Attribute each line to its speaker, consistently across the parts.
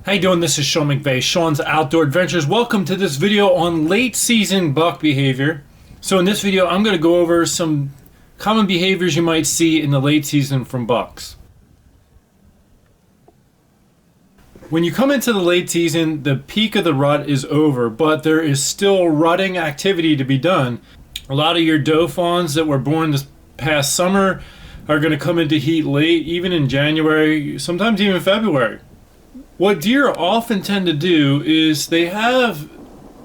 Speaker 1: How you doing? This is Sean McVeigh, Sean's Outdoor Adventures. Welcome to this video on late season buck behavior. So in this video, I'm going to go over some common behaviors you might see in the late season from bucks. When you come into the late season, the peak of the rut is over, but there is still rutting activity to be done. A lot of your doe fawns that were born this past summer are going to come into heat late, even in January, sometimes even February. What deer often tend to do is they have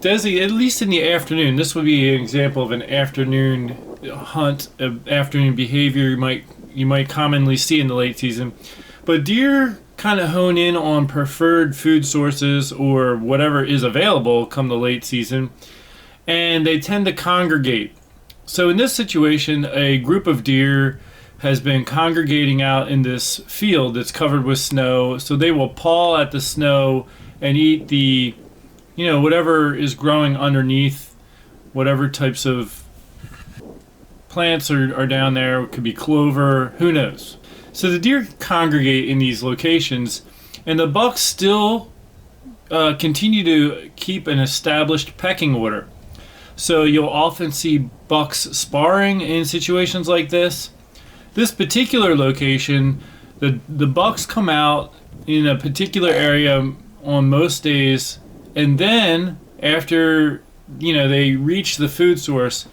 Speaker 1: at least in the afternoon. This would be an example of an afternoon hunt, afternoon behavior you might commonly see in the late season. But deer kind of hone in on preferred food sources or whatever is available come the late season, and they tend to congregate. So in this situation, a group of deer has been congregating out in this field that's covered with snow, so they will paw at the snow and eat the, whatever is growing underneath, whatever types of plants are down there. It could be clover, who knows. So the deer congregate in these locations, and the bucks still continue to keep an established pecking order. So you'll often see bucks sparring in situations like this. This particular location, the bucks come out in a particular area on most days, and then after they reach the food source,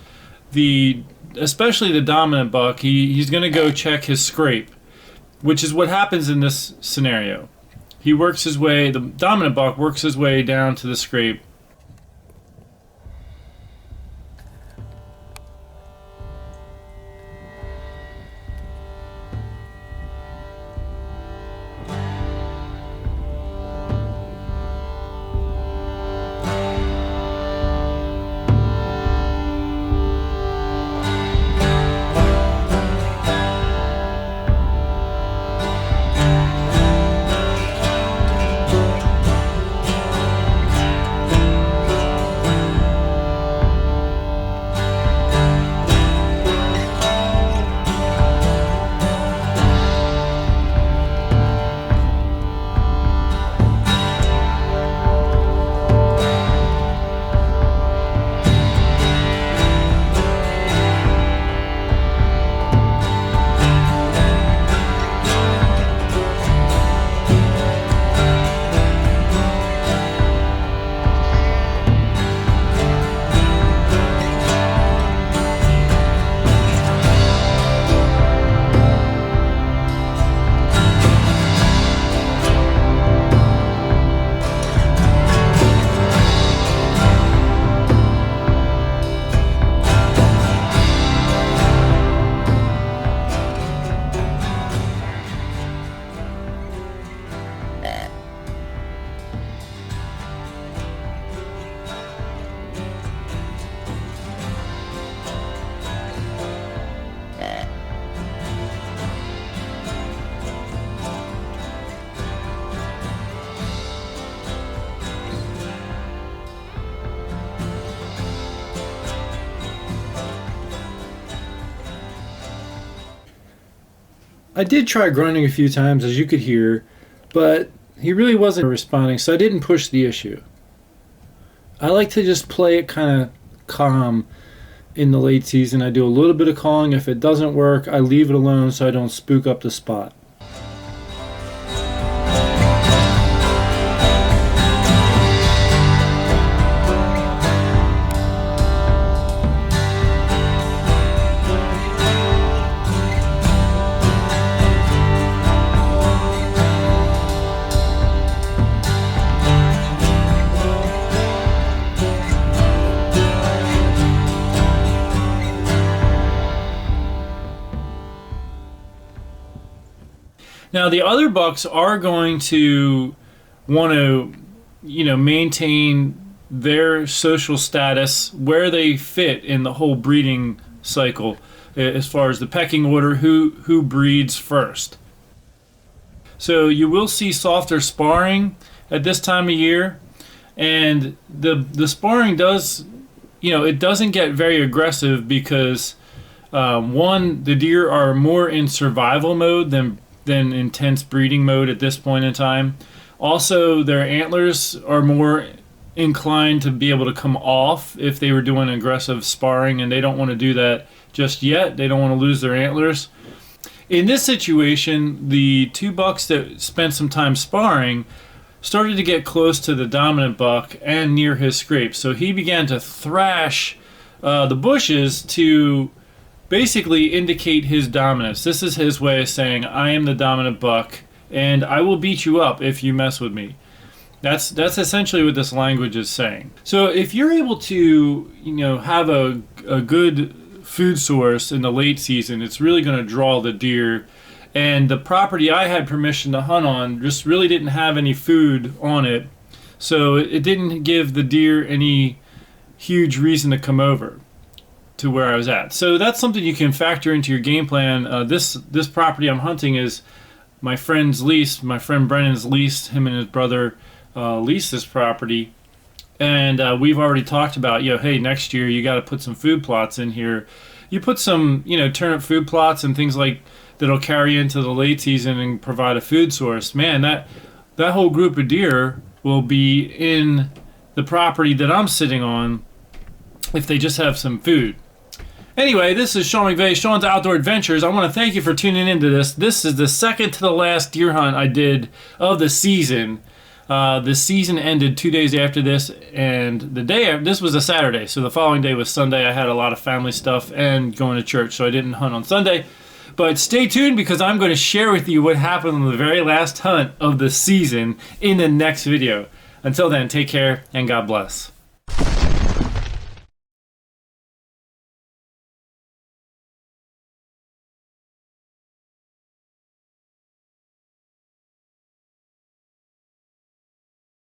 Speaker 1: especially the dominant buck, he's going to go check his scrape, which is what happens in this scenario. The dominant buck works his way down to the scrape. I did try grunting a few times, as you could hear, but he really wasn't responding, so I didn't push the issue. I like to just play it kind of calm in the late season. I do a little bit of calling. If it doesn't work, I leave it alone so I don't spook up the spot. Now the other bucks are going to want to, maintain their social status where they fit in the whole breeding cycle, as far as the pecking order, who breeds first. So you will see softer sparring at this time of year, and the sparring does, it doesn't get very aggressive because one, the deer are more in survival mode than intense breeding mode at this point in time. Also, their antlers are more inclined to be able to come off if they were doing aggressive sparring, and they don't want to do that just yet. They don't want to lose their antlers. In this situation, the two bucks that spent some time sparring started to get close to the dominant buck and near his scrape. So he began to thrash the bushes to basically indicate his dominance. This is his way of saying, I am the dominant buck, and I will beat you up if you mess with me. That's essentially what this language is saying. So if you're able to, have a good food source in the late season, it's really going to draw the deer. And the property I had permission to hunt on just really didn't have any food on it, so it didn't give the deer any huge reason to come over to where I was at. So that's something you can factor into your game plan. This property I'm hunting is my friend's lease. My friend Brennan's leased. Him and his brother leased this property, and we've already talked about, hey, next year you got to put some food plots in here. You put some, turnip food plots and things like that'll carry into the late season and provide a food source. Man, that whole group of deer will be in the property that I'm sitting on if they just have some food. Anyway, this is Sean McVay, Sean's Outdoor Adventures. I want to thank you for tuning into this. This is the second to the last deer hunt I did of the season. The season ended 2 days after this, and this was a Saturday, so the following day was Sunday. I had a lot of family stuff and going to church, so I didn't hunt on Sunday. But stay tuned, because I'm going to share with you what happened on the very last hunt of the season in the next video. Until then, take care and God bless.